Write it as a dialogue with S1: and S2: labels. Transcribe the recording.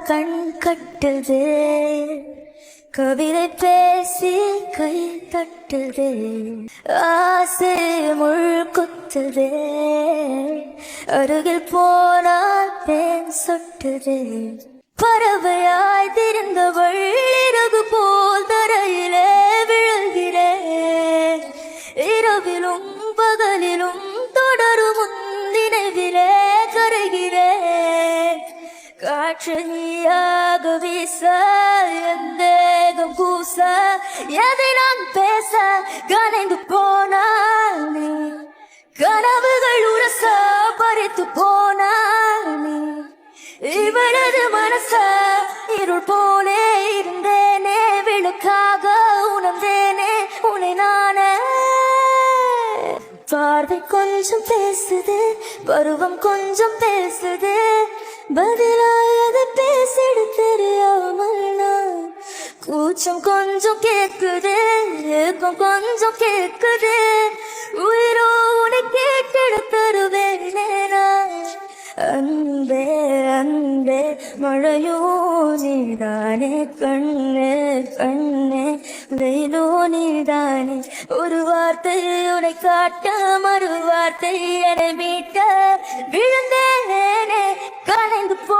S1: கண் கட்டுது, கவிதை பேசி கை தட்டுது, ஆசை முள் குத்துது, அருகில் போனால் தேன் சொட்டுது. பறவையாய் திரிந்தவள் இறகு போல் தரையிலே விழுகிறேன், இரவிலும் பகலிலும் தொடரும் நினைவிலே கரைகிறேன். காற்றையாக வீச என் தேகம் கூச, எதை நான் பேச கனைந்து போனால் நீ, கனவுகள் உரச பறித்து போனால் நீ, இவளது மனச இருள் போலே இருந்தேனே, விளக்காக உணர்ந்தேனே உன்னை நானே. பார்வை கொஞ்சம் பேசுது, பருவம் கொஞ்சம் பேசுது, பதிலாக பேசிடு தெரியாமல் நான். கூச்சம் கொஞ்சம் கேட்குது, ஏக்கம் கொஞ்சம் கேட்குது, உயிரோ உன்னை கேட்டிட தருவேனே நான். அன்பே அன்பே மழையோ நீதானே, கண்ணே கண்ணே வெயிலோ நீதானே. ஒரு வார்த்தை உன்னை காட்ட, மறு வார்த்தை என்னை மீட்ட, விழுந்தேனே கலைந்து போ.